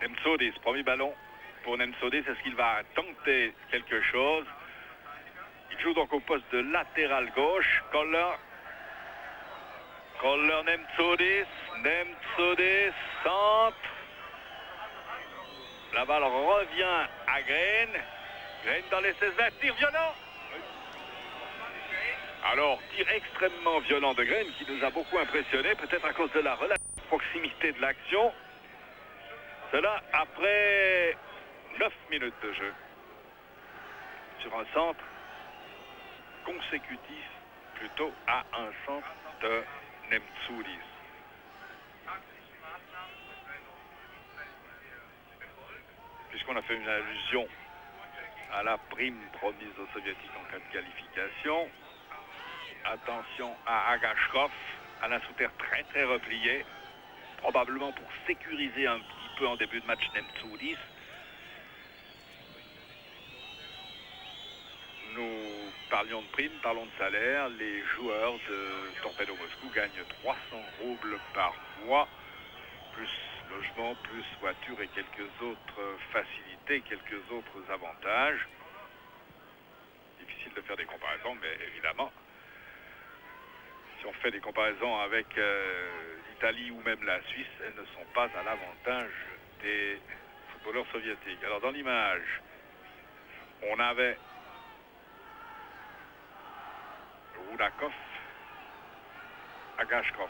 Nemtsouris, premier ballon pour Nemtsouris. Est-ce qu'il va tenter quelque chose? Il joue donc au poste de latéral gauche. Koller, Nemtsouris, centre. La balle revient à Green. Green dans les 16 mètres, tir violent. Alors, tir extrêmement violent de Green qui nous a beaucoup impressionné, peut-être à cause de la relative proximité de l'action. Cela après 9 minutes de jeu. Sur un centre consécutif plutôt à un centre de Nemtsouris. Puisqu'on a fait une allusion à la prime promise aux Soviétiques en cas de qualification. Attention à Agashkov, Alain Souter très replié, probablement pour sécuriser un petit peu en début de match Nemtsouris. Nous parlions de prime, parlons de salaire. Les joueurs de Torpedo Moscou gagnent 300 roubles par mois, plus logement, plus voiture et quelques autres facilités, quelques autres avantages. Difficile de faire des comparaisons, mais évidemment, si on fait des comparaisons avec l'Italie ou même la Suisse, elles ne sont pas à l'avantage des footballeurs soviétiques. Alors dans l'image, on avait Rudakov, Agashkov,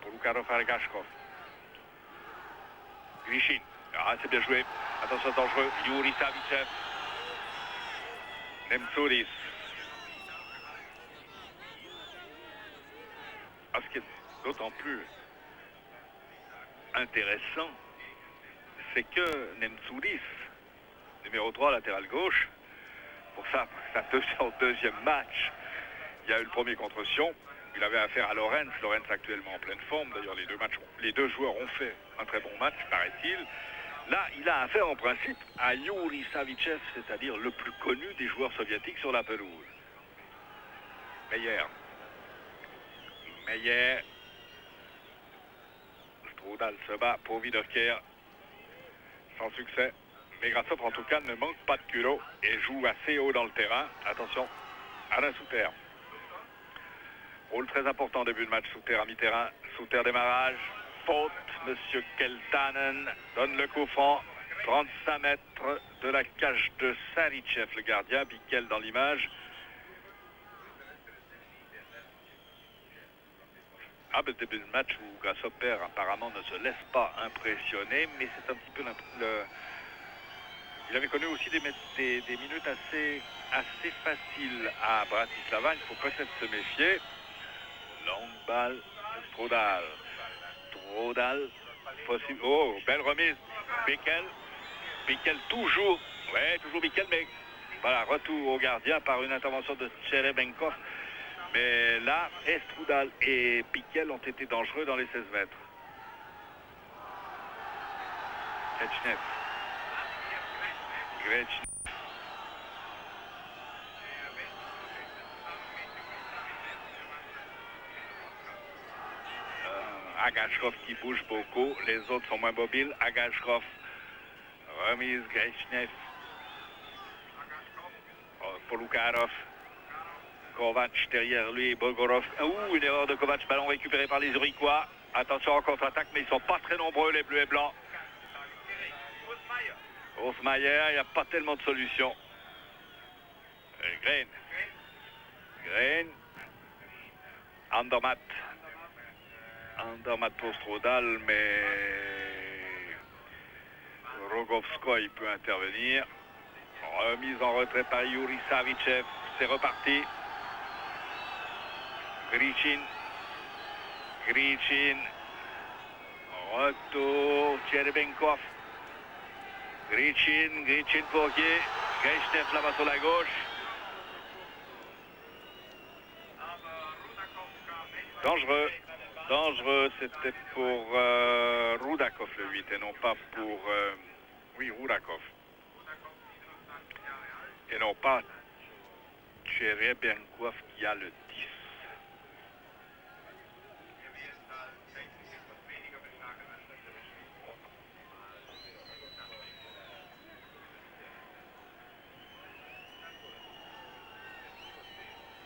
Polukarov, Agashkov, Grishin. Ah, c'est bien joué. Attention, dangereux. Yuri Savichev, Nemtsouris. Ah, ce qui est d'autant plus intéressant, c'est que Nemtsouris, numéro 3, latéral gauche, pour sa deuxième match, il y a eu le premier contre Sion. Il avait affaire à Lorenz. Lorenz actuellement en pleine forme. D'ailleurs, les deux joueurs ont fait un très bon match, paraît-il. Là, il a affaire en principe à Yuri Savichev, c'est-à-dire le plus connu des joueurs soviétiques sur la pelouse. Meyer. Strudal se bat pour Wiederkehr. Sans succès. Mais Grassov, en tout cas, ne manque pas de culot et joue assez haut dans le terrain. Attention, Alain Souter. Rôle très important, début de match. Souter à mi-terrain. Souter démarrage. Faute. Monsieur Keltanen donne le coup franc. 35 mètres de la cage de Sarichev, le gardien. Bickel dans l'image. Ah, ben, début de match où Grasshopper apparemment ne se laisse pas impressionner, mais c'est un petit peu Il avait connu aussi des minutes assez faciles à Bratislava. Il faut peut-être se méfier. Longue balle, Strudal. Possible. Oh, belle remise. Bickel toujours. Ouais, toujours Bickel, mais voilà, retour au gardien par une intervention de Tcherebenkov. Mais là, Strudal et Bickel ont été dangereux dans les 16 mètres. Grechnev. Agashkov qui bouge beaucoup, les autres sont moins mobiles. Agashkov, remise Grechnev, Polukarov, Kovac derrière lui, Bogorov. Une erreur de Kovac, ballon récupéré par les Uriquois. Attention en contre-attaque, mais ils ne sont pas très nombreux, les bleus et blancs. Hofmeier, il n'y a pas tellement de solutions. Green. Andermatt pour Strudal, mais Rogovskoy peut intervenir. Remise en retrait par Yuri Savichev. C'est reparti. Grichin. Retour. Tcherebenkov. Grichin pour qui? Grechnev là-bas sur la gauche. Dangereux, c'était pour Rudakov le 8 et non pas pour... Rudakov. Et non pas Tcherebenkov qui a le 10.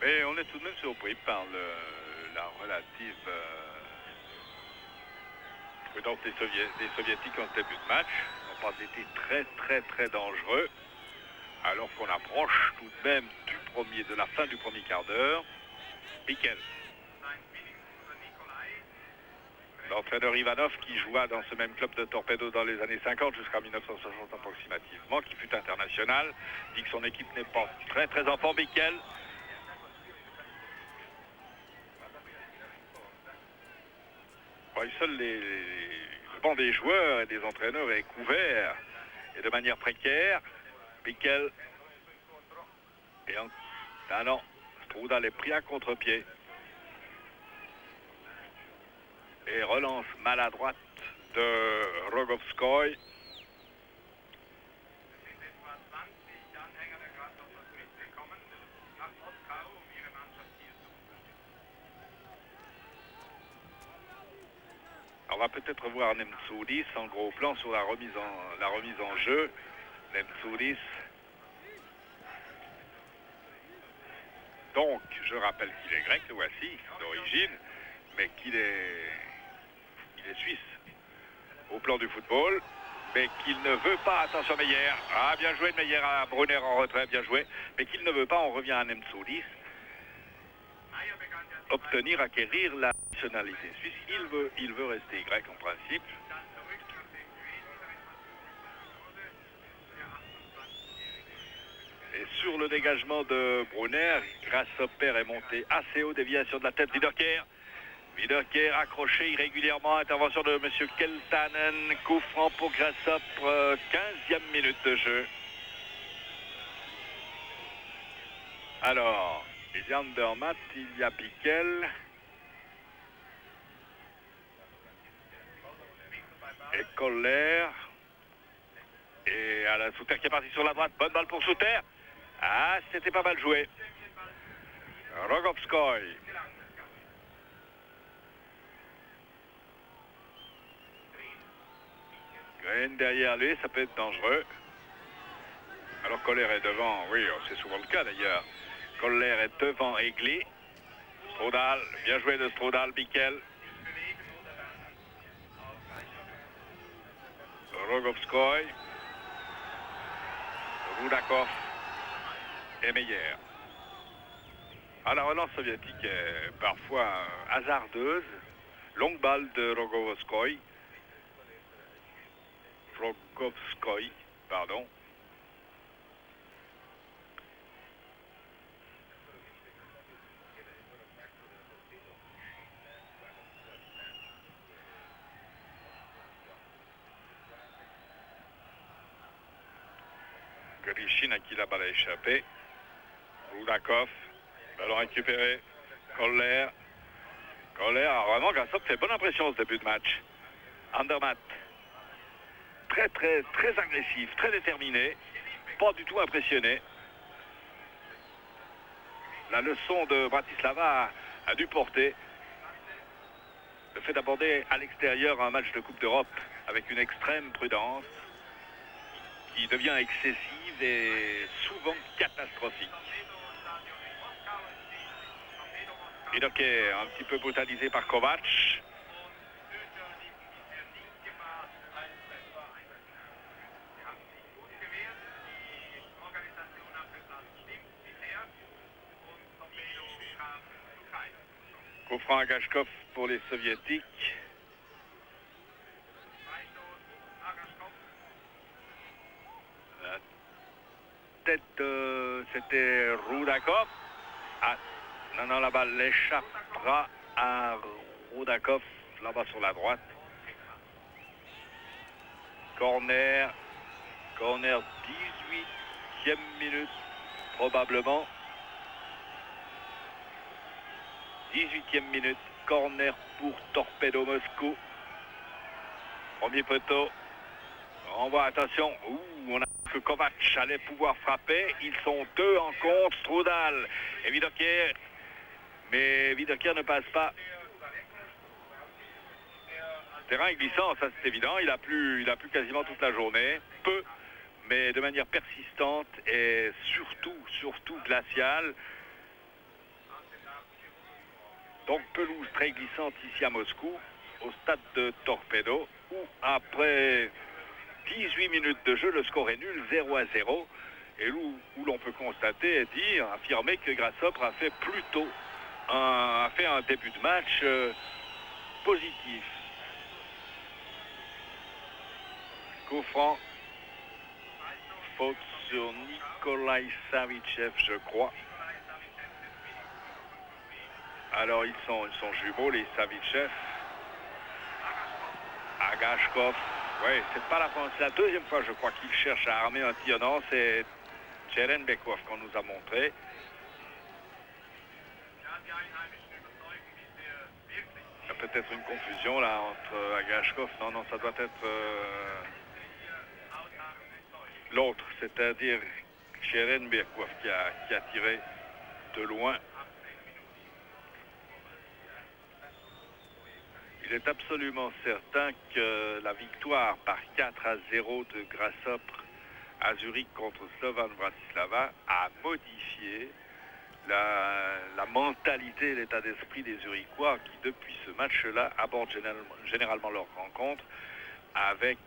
Et on est tout de même surpris par la relative prudence des Soviétiques en ce début de match. Ils n'ont pas été très dangereux. Alors qu'on approche tout de même de la fin du premier quart d'heure. Bickel. L'entraîneur Ivanov qui joua dans ce même club de Torpedo dans les années 50 jusqu'à 1960 approximativement, qui fut international, dit que son équipe n'est pas très en forme. Bickel. Seul le banc des joueurs et des entraîneurs est couvert et de manière précaire. Bickel. Et non, Strudal est pris à contre-pied. Et relance maladroite de Rogovskoy. On va peut-être voir Nemtsoulis en gros plan sur la remise en jeu. Nemtsoulis. Donc, je rappelle qu'il est grec, le voici, d'origine, mais qu'il est suisse au plan du football, mais qu'il ne veut pas, attention Meyer, bien joué de Meyer à Brunner en retrait, bien joué, mais qu'il ne veut pas, on revient à Nemtsoulis, acquérir la nationalité suisse. Il veut rester grec en principe. Et sur le dégagement de Brunner, Grasshopper est monté assez haut, déviation de la tête Wiederkehr. Wiederkehr accroché irrégulièrement, intervention de M. Keltanen, coup franc pour Grasshopper, 15e minute de jeu. Alors, il y a Andermatt, il y a Bickel. Et Koller. Et Alain Souter qui est parti sur la droite, bonne balle pour Souter. C'était pas mal joué. Rogovskoy. Green derrière lui, ça peut être dangereux. Alors Koller est devant, oui, c'est souvent le cas d'ailleurs. Koller est devant Egli. Strudal, bien joué de Strudal, Bickel. Rogovskoy. Rudakov et Meyer. La relance soviétique est parfois hasardeuse. Longue balle de Rogovskoy. Pardon. Grishin à qui la balle a échappé. Rudakov. Ballon récupéré. Koller. Vraiment, Grasshopper fait bonne impression ce début de match. Andermatt. Très agressif, très déterminé. Pas du tout impressionné. La leçon de Bratislava a dû porter. Le fait d'aborder à l'extérieur un match de Coupe d'Europe avec une extrême prudence qui devient excessive et souvent catastrophique. Wiederkehr un petit peu brutalisé par Kovac. Coup franc à Gashkov pour les Soviétiques. La tête, c'était Rudakov. Non, la balle échappera à Rudakov, là-bas sur la droite. Corner 18e minute, probablement. 18e minute, corner pour Torpedo Moscou. Premier poteau. On voit, attention, on a que Kovac allait pouvoir frapper. Ils sont deux en compte, Strudal et Wiederkehr. Mais Wiederkehr ne passe pas. Terrain est glissant, ça c'est évident. Il a plu quasiment toute la journée. Peu, mais de manière persistante et surtout glaciale. Donc pelouse très glissante ici à Moscou, au stade de Torpedo, où après 18 minutes de jeu, le score est nul, 0-0, et où l'on peut constater et dire, affirmer que Grasshopper a fait plutôt a fait un début de match positif. Coup franc, faute sur Nikolai Savichev, je crois. Alors ils sont jumeaux, les Savichev. Agashkov, oui, c'est pas c'est la deuxième fois, je crois, qu'il cherche à armer un tir. Non, c'est Cherenbekov qu'on nous a montré. Il y a peut-être une confusion là entre Agashkov. Non, ça doit être l'autre, c'est-à-dire Cherenbekov qui a tiré de loin. Il est absolument certain que la victoire par 4-0 de Grasshopper à Zurich contre Slovan Bratislava a modifié la mentalité et l'état d'esprit des Zurichois qui, depuis ce match-là, abordent généralement leur rencontre avec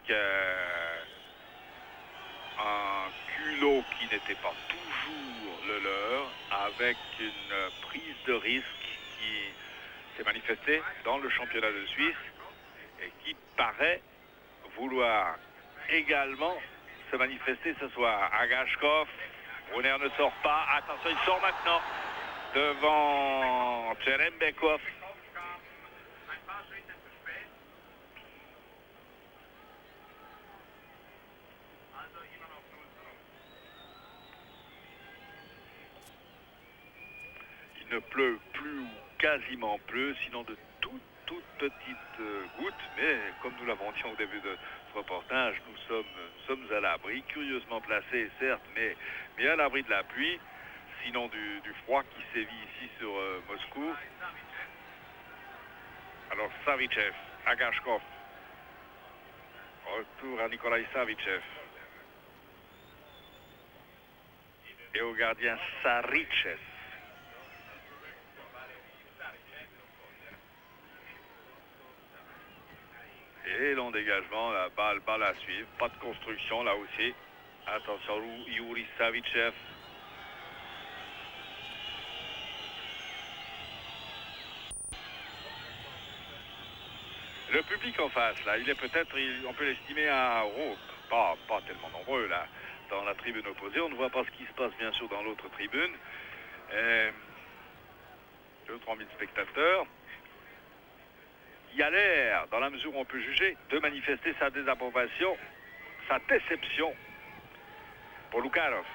un culot qui n'était pas toujours le leur, avec une prise de risque qui s'est manifestée dans le championnat de Suisse et qui paraît vouloir également se manifester ce soir. Agashkov, Brunner ne sort pas, attention, il sort maintenant devant Cherenbekov. Il ne pleut plus ou quasiment plus, sinon de toutes petites gouttes, mais comme nous l'avons dit au début de ce reportage, nous sommes à l'abri, curieusement placés certes, mais à l'abri de la pluie, sinon du froid qui sévit ici sur Moscou. Alors Savichev, Agashkov, retour à Nikolai Savichev. Et au gardien Sarichev. Et long dégagement, la balle à suivre. Pas de construction là aussi. Attention, Yuri Savichev. Le public en face, là, il est peut-être, on peut l'estimer à pas tellement nombreux là. Dans la tribune opposée, on ne voit pas ce qui se passe bien sûr dans l'autre tribune. 2-3 000 spectateurs. Il y a l'air, dans la mesure où on peut juger, de manifester sa désapprobation, sa déception pour Lukarov.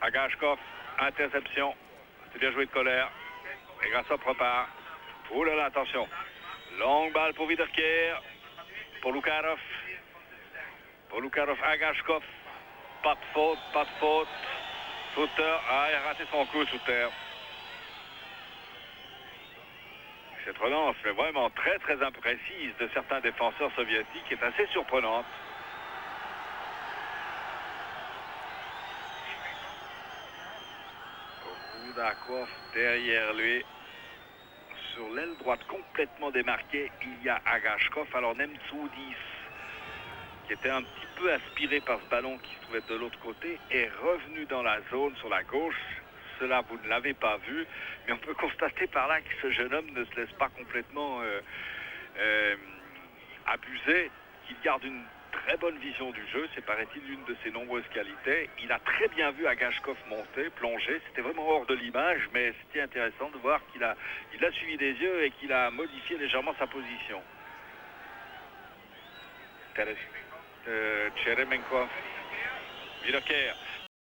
Agashkov, interception. C'est bien joué de colère. Et Grasshopper repart. Oh là là, attention. Longue balle pour Wiederkehr. Pour Lukarov. Pour Lukarov, Agashkov. Pas de faute. Suter, il a raté son coup, Suter. Cette relance, mais vraiment très imprécise de certains défenseurs soviétiques, est assez surprenante. Rudakov derrière lui. Sur l'aile droite complètement démarquée, il y a Agashkov. Alors Nemtsudis, qui était un petit peu aspiré par ce ballon qui se trouvait de l'autre côté, est revenu dans la zone sur la gauche. Cela, vous ne l'avez pas vu, mais on peut constater par là que ce jeune homme ne se laisse pas complètement abuser, qu'il garde une très bonne vision du jeu, c'est paraît-il l'une de ses nombreuses qualités. Il a très bien vu Agashkov monter, plonger, c'était vraiment hors de l'image, mais c'était intéressant de voir qu'il a suivi des yeux et qu'il a modifié légèrement sa position. Cheremenkov, Wiederkehr,